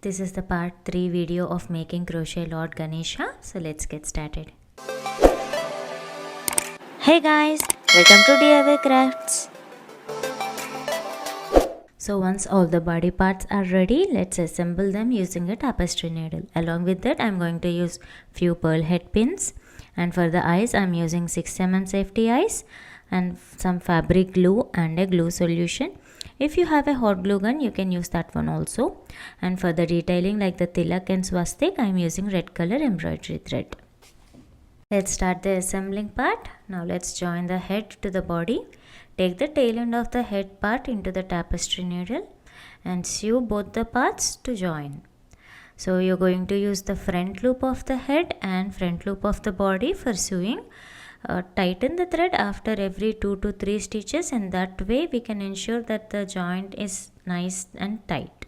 This is the part 3 video of making Crochet Lord Ganesha. So let's get started. Hey guys, welcome to DIYKraftZ. So once all the body parts are ready, let's assemble them using a tapestry needle. Along with that, I'm going to use few pearl head pins, and for the eyes I'm using 6mm safety eyes and some fabric glue and a glue solution. If you have a hot glue gun, you can use that one also. And for the detailing like the Tilak and Swastik, I'm using red color embroidery thread. Let's start the assembling part. Now let's join the head to the body. Take the tail end of the head part into the tapestry needle and sew both the parts to join. So you're going to use the front loop of the head and front loop of the body for sewing. Tighten the thread after every 2 to 3 stitches, and that way we can ensure that the joint is nice and tight.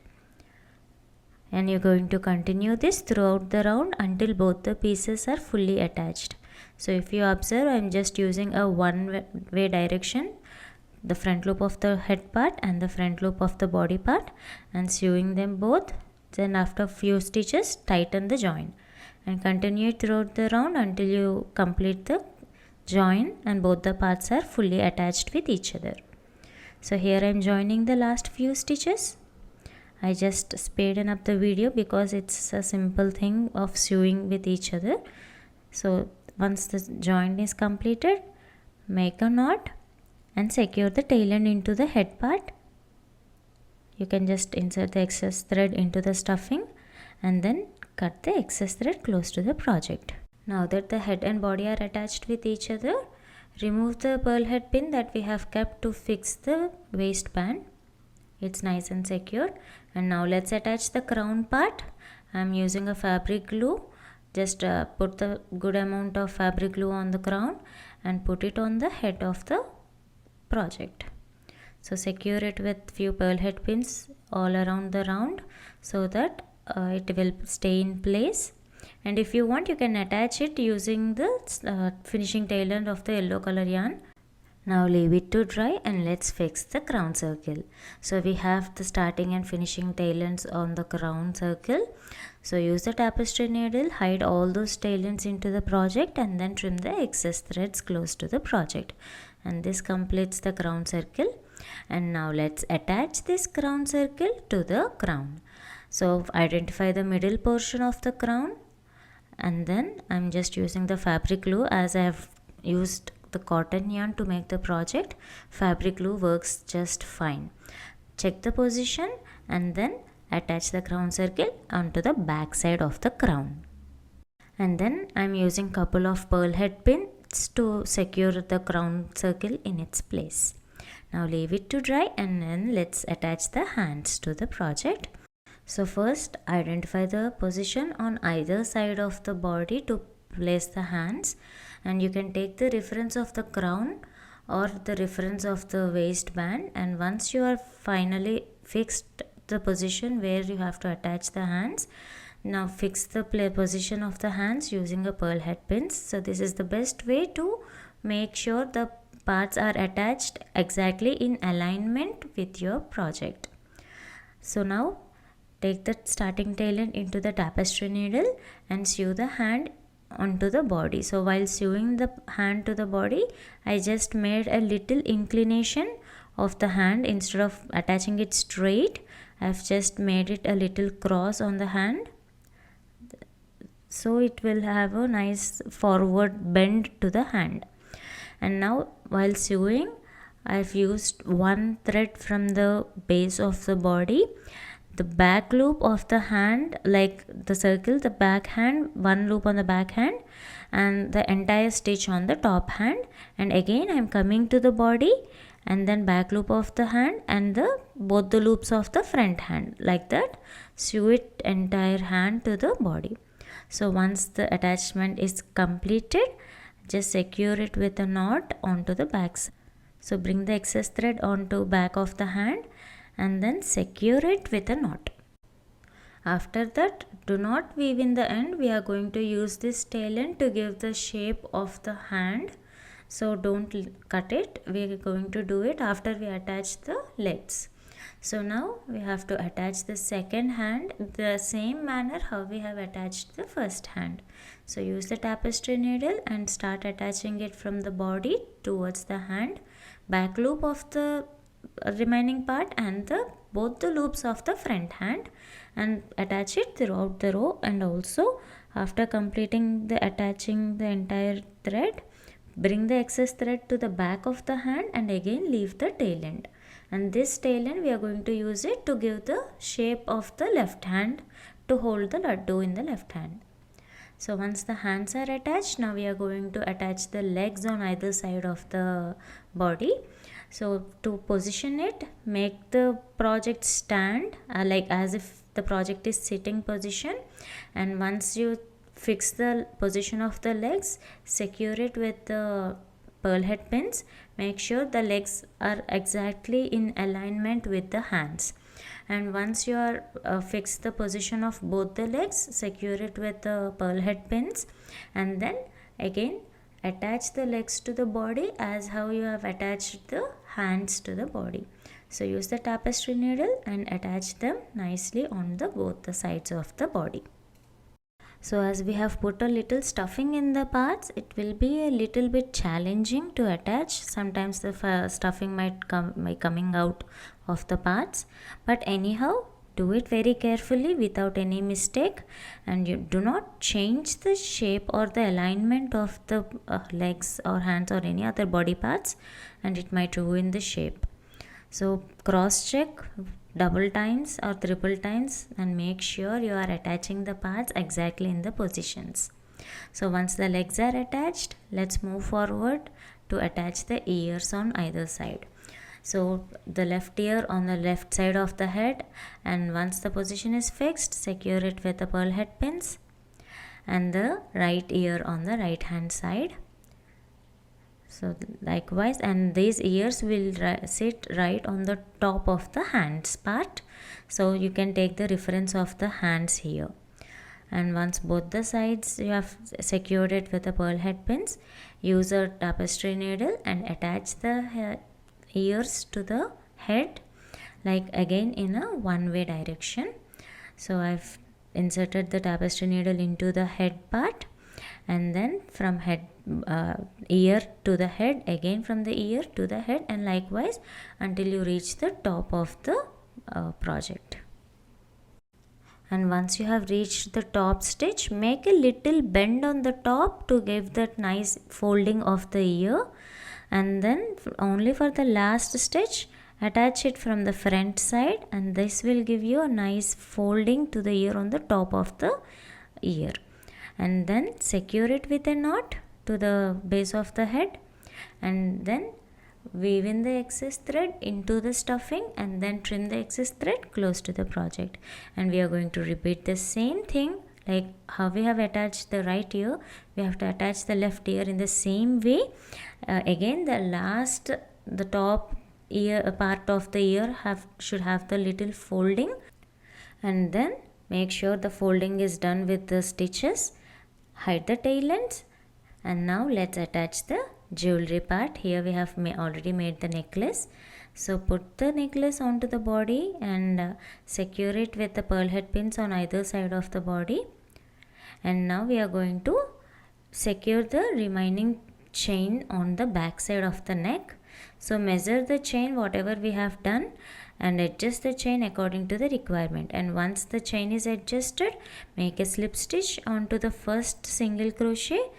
And you're going to continue this throughout the round until both the pieces are fully attached. So if you observe, I'm just using a one-way direction, the front loop of the head part and the front loop of the body part, and sewing them both. Then after few stitches, tighten the joint and continue throughout the round until you complete the join and both the parts are fully attached with each other. So here I am joining the last few stitches. I just speeded up the video because it's a simple thing of sewing with each other. So once the joint is completed, make a knot and secure the tail end into the head part. You can just insert the excess thread into the stuffing and then cut the excess thread close to the project. Now that the head and body are attached with each other, remove the pearl head pin that we have kept to fix the waistband. It's nice and secure. And now let's attach the crown part. I'm using a fabric glue. Just put the good amount of fabric glue on the crown and put it on the head of the project. So secure it with few pearl head pins all around the round so that it will stay in place. And if you want, you can attach it using the finishing tail end of the yellow color yarn. Now leave it to dry and let's fix the crown circle. So we have the starting and finishing tail ends on the crown circle. So use the tapestry needle, hide all those tail ends into the project and then trim the excess threads close to the project. And this completes the crown circle. And now let's attach this crown circle to the crown. So identify the middle portion of the crown. And then I'm just using the fabric glue as I have used the cotton yarn to make the project. Fabric glue works just fine. Check the position and then attach the crown circle onto the back side of the crown. And then I'm using couple of pearl head pins to secure the crown circle in its place. Now leave it to dry and then let's attach the hands to the project. So first identify the position on either side of the body to place the hands, and you can take the reference of the crown or the reference of the waistband, and once you are finally fixed the position where you have to attach the hands, now fix the position of the hands using a pearl head pins. So this is the best way to make sure the parts are attached exactly in alignment with your project. So now take the starting tail end into the tapestry needle and sew the hand onto the body. So while sewing the hand to the body, I just made a little inclination of the hand. Instead of attaching it straight, I've just made it a little cross on the hand. So it will have a nice forward bend to the hand. And now while sewing, I've used one thread from the base of the body. The back loop of the hand, like the circle, the back hand, one loop on the back hand and the entire stitch on the top hand. And again I'm coming to the body and then back loop of the hand and both the loops of the front hand, like that. Sew it entire hand to the body. So once the attachment is completed, just secure it with a knot onto the back side. So bring the excess thread onto back of the hand and then secure it with a knot. After that, do not weave in the end. We are going to use this tail end to give the shape of the hand. So don't cut it. We are going to do it after we attach the legs. So now we have to attach the second hand the same manner how we have attached the first hand. So use the tapestry needle and start attaching it from the body towards the hand, back loop of the remaining part and both the loops of the front hand, and attach it throughout the row. And also after completing the attaching the entire thread, bring the excess thread to the back of the hand and again leave the tail end. And this tail end we are going to use it to give the shape of the left hand to hold the laddu in the left hand. So once the hands are attached, now we are going to attach the legs on either side of the body. So to position it, make the project stand like as if the project is sitting position, and once you fix the position of the legs, secure it with the pearl head pins. Make sure the legs are exactly in alignment with the hands, and once you are fix the position of both the legs, secure it with the pearl head pins, and then again attach the legs to the body as how you have attached the hands to the body. So use the tapestry needle and attach them nicely on the both the sides of the body. So as we have put a little stuffing in the parts, it will be a little bit challenging to attach. Sometimes the stuffing might come coming out of the parts, but anyhow do it very carefully without any mistake, and you do not change the shape or the alignment of the legs or hands or any other body parts, and it might ruin the shape. So cross check double times or triple times and make sure you are attaching the parts exactly in the positions. So once the legs are attached, let's move forward to attach the ears on either side. So the left ear on the left side of the head, and once the position is fixed, secure it with the pearl head pins, and the right ear on the right hand side. So likewise, and these ears will sit right on the top of the hands part, so you can take the reference of the hands here. And once both the sides you have secured it with the pearl head pins, use a tapestry needle and attach the ears to the head, like again in a one-way direction. So I've inserted the tapestry needle into the head part, and then from head ear to the head, again from the ear to the head, and likewise until you reach the top of the project. And once you have reached the top stitch, make a little bend on the top to give that nice folding of the ear, and then only for the last stitch attach it from the front side, and this will give you a nice folding to the ear on the top of the ear. And then secure it with a knot to the base of the head, and then weave in the excess thread into the stuffing, and then trim the excess thread close to the project. And we are going to repeat the same thing like how we have attached the right ear, we have to attach the left ear in the same way. Again the top ear part of the ear should have the little folding, and then make sure the folding is done with the stitches. Hide the tail ends, and now let's attach the jewelry part. Here we have already made the necklace. So put the necklace onto the body and secure it with the pearl head pins on either side of the body. And now we are going to secure the remaining chain on the back side of the neck. So measure the chain whatever we have done and adjust the chain according to the requirement. And once the chain is adjusted, make a slip stitch onto the first single crochet,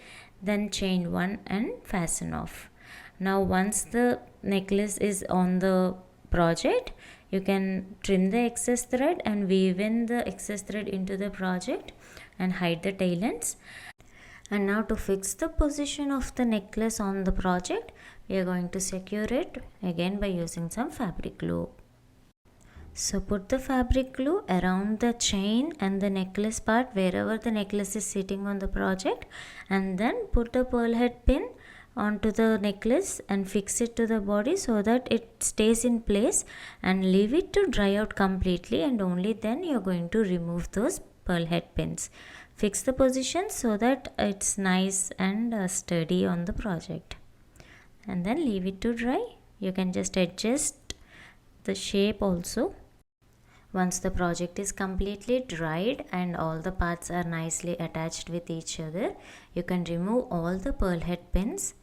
then chain 1 and fasten off. Now once the necklace is on the project, you can trim the excess thread and weave in the excess thread into the project and hide the tail ends. And now to fix the position of the necklace on the project, we are going to secure it again by using some fabric glue. So put the fabric glue around the chain and the necklace part wherever the necklace is sitting on the project, and then put a pearl head pin onto the necklace and fix it to the body so that it stays in place, and leave it to dry out completely, and only then you are going to remove those pearl head pins. Fix the position so that it's nice and sturdy on the project, and then leave it to dry. You can just adjust the shape also. Once the project is completely dried and all the parts are nicely attached with each other, you can remove all the pearl head pins.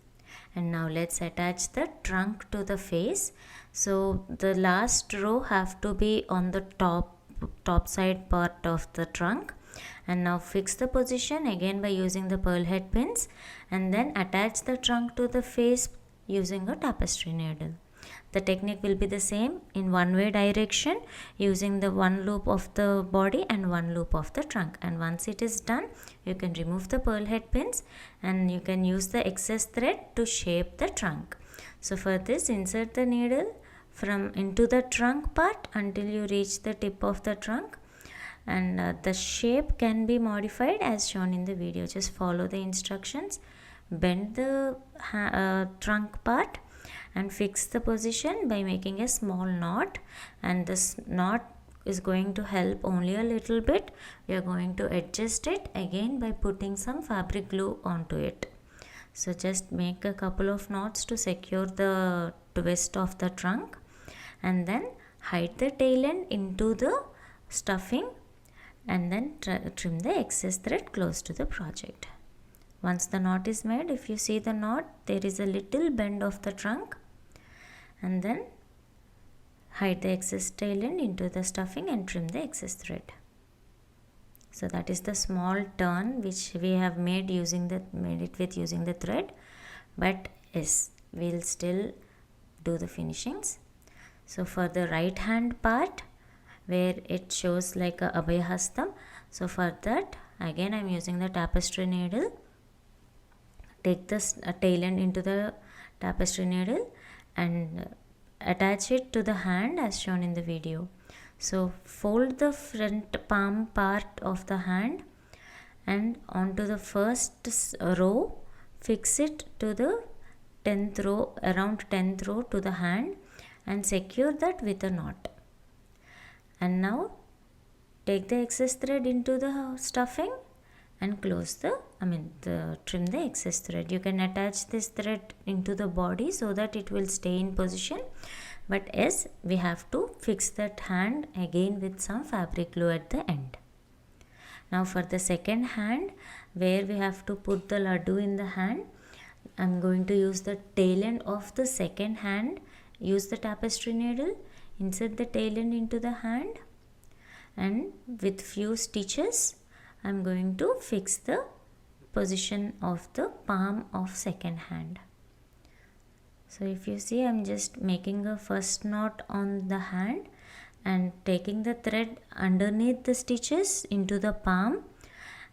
And now let's attach the trunk to the face. So the last row have to be on the top side part of the trunk. And now fix the position again by using the pearl head pins, and then attach the trunk to the face using a tapestry needle. The technique will be the same in one-way direction, using the one loop of the body and one loop of the trunk. And once it is done, you can remove the pearl head pins and you can use the excess thread to shape the trunk. So for this, insert the needle into the trunk part until you reach the tip of the trunk, and the shape can be modified as shown in the video. Just follow the instructions, bend the trunk part and fix the position by making a small knot, and this knot is going to help only a little bit. We are going to adjust it again by putting some fabric glue onto it. So just make a couple of knots to secure the twist of the trunk, and then hide the tail end into the stuffing, and then trim the excess thread close to the project. Once the knot is made, if you see the knot, there is a little bend of the trunk, and then hide the excess tail end into the stuffing and trim the excess thread. So that is the small turn which we have made using the thread, but yes, we'll still do the finishings. So for the right hand part where it shows like a abhayahastam, so for that again I'm using the tapestry needle. Take the tail end into the tapestry needle and attach it to the hand as shown in the video. So fold the front palm part of the hand and onto the first row, fix it to the 10th row, around 10th row to the hand, and secure that with a knot. And now take the excess thread into the stuffing and trim the excess thread. You can attach this thread into the body so that it will stay in position, but yes, we have to fix that hand again with some fabric glue at the end. Now for the second hand where we have to put the laddu in the hand, I'm going to use the tail end of the second hand. Use the tapestry needle, insert the tail end into the hand, and with few stitches I'm going to fix the position of the palm of second hand. So if you see, I'm just making a first knot on the hand and taking the thread underneath the stitches into the palm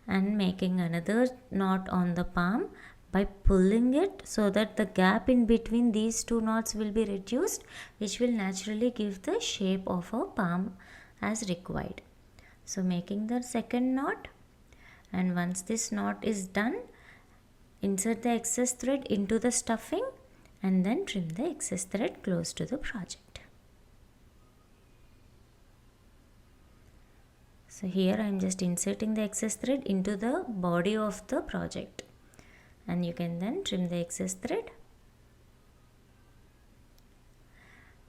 and making another knot on the palm by pulling it, so that the gap in between these two knots will be reduced, which will naturally give the shape of a palm as required. So making the second knot, and once this knot is done, insert the excess thread into the stuffing and then trim the excess thread close to the project. So here I am just inserting the excess thread into the body of the project, and you can then trim the excess thread.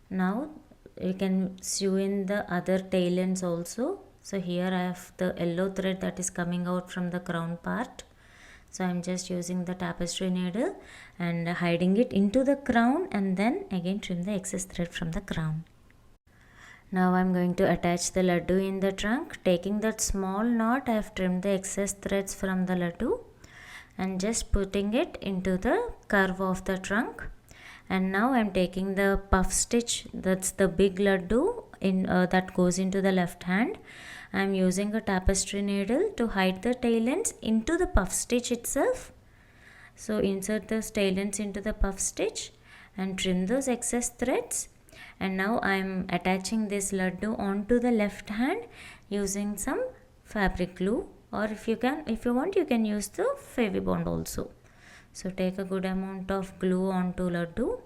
Now you can sew in the other tail ends also. So here I have the yellow thread that is coming out from the crown part. So I am just using the tapestry needle and hiding it into the crown, and then again trim the excess thread from the crown. Now I am going to attach the laddu in the trunk. Taking that small knot, I have trimmed the excess threads from the laddu and just putting it into the curve of the trunk. And now I am taking the puff stitch, that's the big laddu that goes into the left hand. I am using a tapestry needle to hide the tail ends into the puff stitch itself. So insert the tail ends into the puff stitch and trim those excess threads. And now I am attaching this laddu onto the left hand using some fabric glue, or if you want, you can use the Fevibond also. So take a good amount of glue onto laddu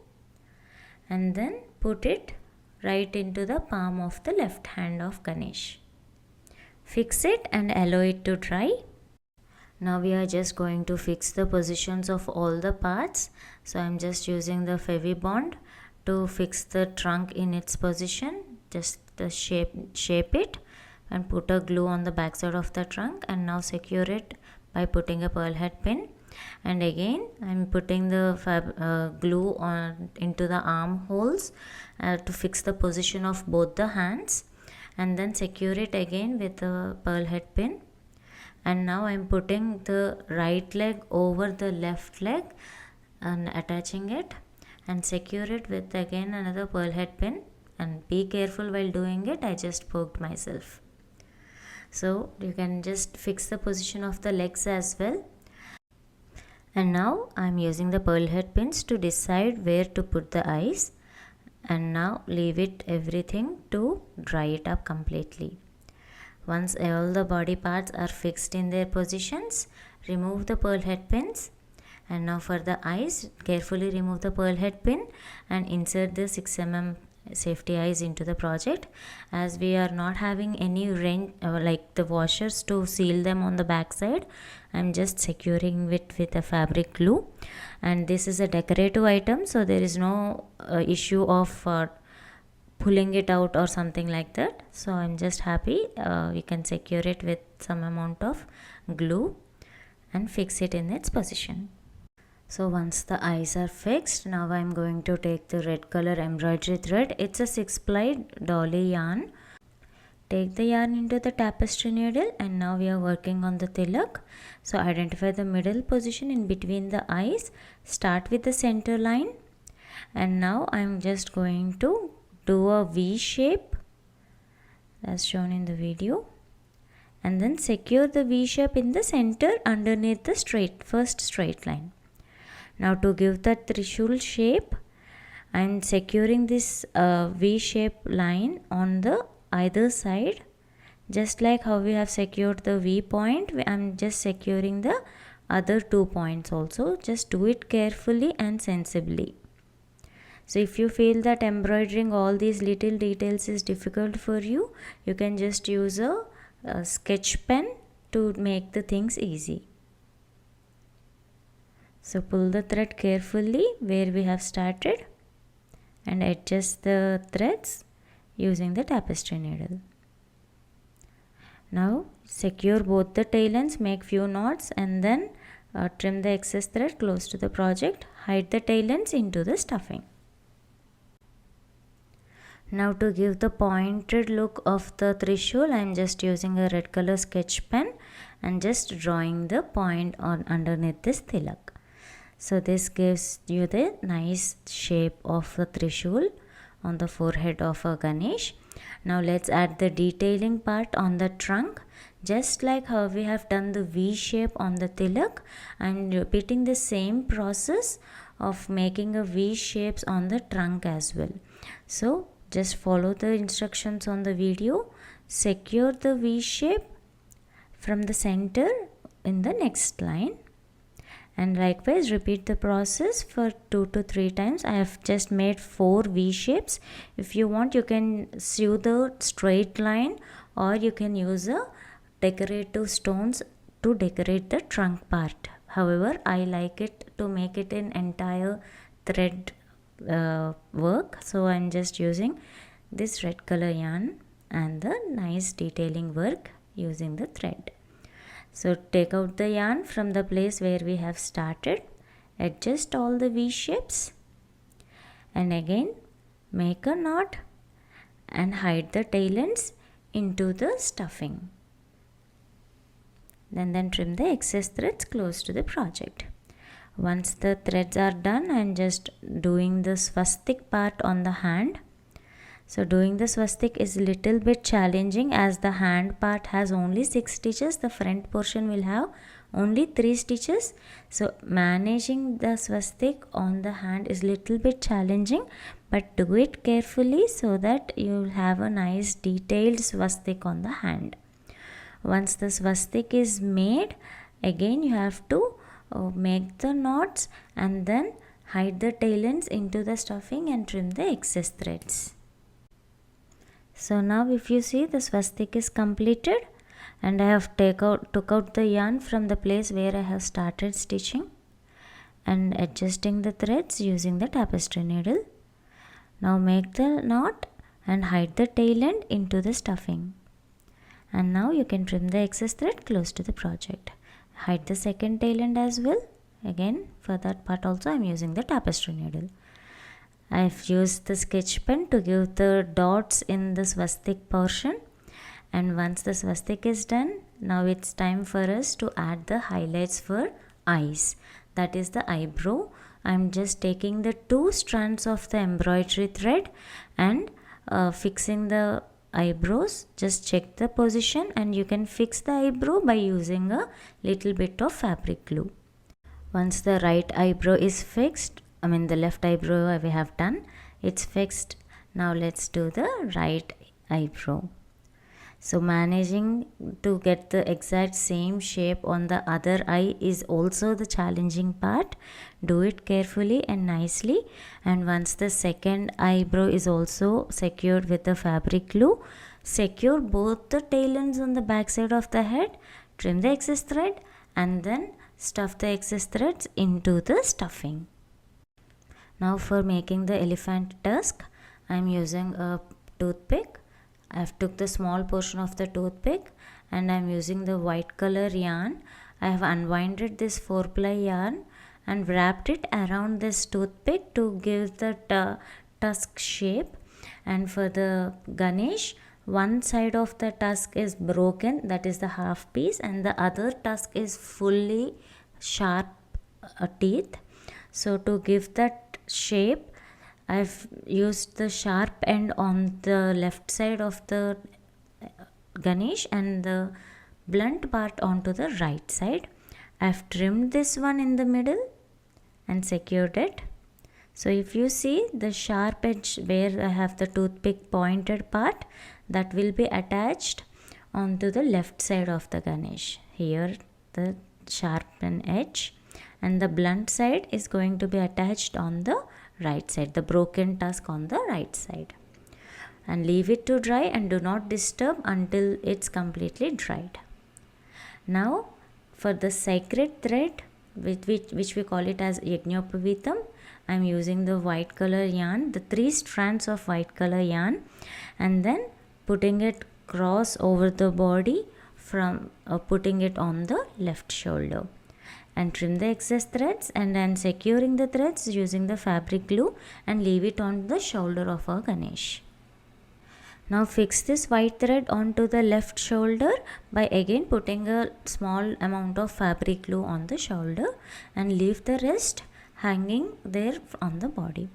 and then put it right into the palm of the left hand of Ganesh. Fix it and allow it to dry. Now we are just going to fix the positions of all the parts. So I am just using the Fevibond to fix the trunk in its position. Just shape it and put a glue on the back side of the trunk, and now secure it by putting a pearl head pin. And again I'm putting the glue on into the armholes to fix the position of both the hands, and then secure it again with a pearl head pin. And now I'm putting the right leg over the left leg and attaching it and secure it with again another pearl head pin. And be careful while doing it, I just poked myself. So you can just fix the position of the legs as well. And now I'm using the pearl head pins to decide where to put the eyes, and now leave it everything to dry it up completely. Once all the body parts are fixed in their positions, remove the pearl head pins. And now for the eyes, carefully remove the pearl head pin and insert the 6 mm safety eyes into the project. As we are not having any wrench like the washers to seal them on the back side, I'm just securing it with a fabric glue. And this is a decorative item, so there is no issue of pulling it out or something like that. So I'm just happy we can secure it with some amount of glue and fix it in its position. So once the eyes are fixed, now I'm going to take the red color embroidery thread. It's a 6-ply dolly yarn. Take the yarn into the tapestry needle, and now we are working on the tilak. So identify the middle position in between the eyes. Start with the center line, and now I'm just going to do a V shape as shown in the video, and then secure the V shape in the center underneath the first straight line. Now to give that trishul shape, I am securing this V shape line on the either side, just like how we have secured the V point. I am just securing the other 2 points also. Just do it carefully and sensibly. So if you feel that embroidering all these little details is difficult for you, you can just use a sketch pen to make the things easy. So pull the thread carefully where we have started and adjust the threads using the tapestry needle. Now secure both the tail ends, make few knots, and then trim the excess thread close to the project. Hide the tail ends into the stuffing. Now to give the pointed look of the trishul, I am just using a red color sketch pen and just drawing the point on underneath this tilak. So this gives you the nice shape of the trishul on the forehead of a Ganesh. Now let's add the detailing part on the trunk. Just like how we have done the V shape on the tilak, I am repeating the same process of making a V shapes on the trunk as well. So just follow the instructions on the video. Secure the V shape from the center in the next line, and likewise repeat the process for 2 to 3 times. I have just made 4 V shapes. If you want, you can sew the straight line, or you can use a decorative stones to decorate the trunk part. However, I like it to make it an entire thread work, so I'm just using this red color yarn and the nice detailing work using the thread. So take out the yarn from the place where we have started, adjust all the V shapes, and again make a knot and hide the tail ends into the stuffing. Then trim the excess threads close to the project. Once the threads are done, I am just doing the swastik part on the hand. So doing the swastik is a little bit challenging as the hand part has only 6 stitches. The front portion will have only 3 stitches. So managing the swastik on the hand is little bit challenging, but do it carefully so that you will have a nice detailed swastik on the hand. Once the swastik is made, again you have to make the knots and then hide the tail ends into the stuffing and trim the excess threads. So now if you see, the swastik is completed, and I have took out the yarn from the place where I have started stitching and adjusting the threads using the tapestry needle. Now make the knot and hide the tail end into the stuffing. And now you can trim the excess thread close to the project. Hide the second tail end as well. Again, for that part also I am using the tapestry needle. I have used the sketch pen to give the dots in the swastik portion. And once the swastik is done, now it's time for us to add the highlights for eyes. That is the eyebrow. I'm just taking the 2 strands of the embroidery thread and fixing the eyebrows. Just check the position and you can fix the eyebrow by using a little bit of fabric glue. Once the right eyebrow is fixed, the left eyebrow we have done, it's fixed. Now let's do the right eyebrow. So managing to get the exact same shape on the other eye is also the challenging part. Do it carefully and nicely. And once the second eyebrow is also secured with the fabric glue, secure both the tail ends on the back side of the head, trim the excess thread and then stuff the excess threads into the stuffing. Now for making the elephant tusk, I am using a toothpick. I have took the small portion of the toothpick and I am using the white color yarn. I have unwinded this 4-ply yarn and wrapped it around this toothpick to give the tusk shape. And for the Ganesh, one side of the tusk is broken, that is the half piece, and the other tusk is fully sharp teeth. So to give that shape, I've used the sharp end on the left side of the Ganesh and the blunt part onto the right side. I've trimmed this one in the middle and secured it. So if you see the sharp edge where I have the toothpick pointed part, that will be attached onto the left side of the Ganesh. Here the sharpened edge, and the blunt side is going to be attached on the right side, the broken tusk on the right side. And leave it to dry and do not disturb until it's completely dried. Now for the sacred thread, which we call it as Yagnopaveetham, I am using the white color yarn, the 3 strands of white color yarn, and then putting it cross over the body from putting it on the left shoulder. And trim the excess threads and then securing the threads using the fabric glue and leave it on the shoulder of our Ganesh. Now fix this white thread onto the left shoulder by again putting a small amount of fabric glue on the shoulder and leave the rest hanging there on the body.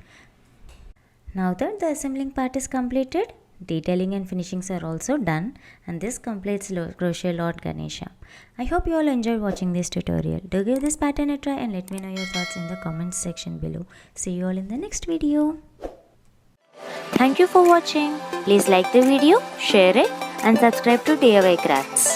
Now that the assembling part is completed, detailing and finishings are also done, and this completes Crochet Lord Ganesha. I hope you all enjoyed watching this tutorial. Do give this pattern a try and let me know your thoughts in the comments section below. See you all in the next video. Thank you for watching. Please like the video, share it and subscribe to DIYKraftZ.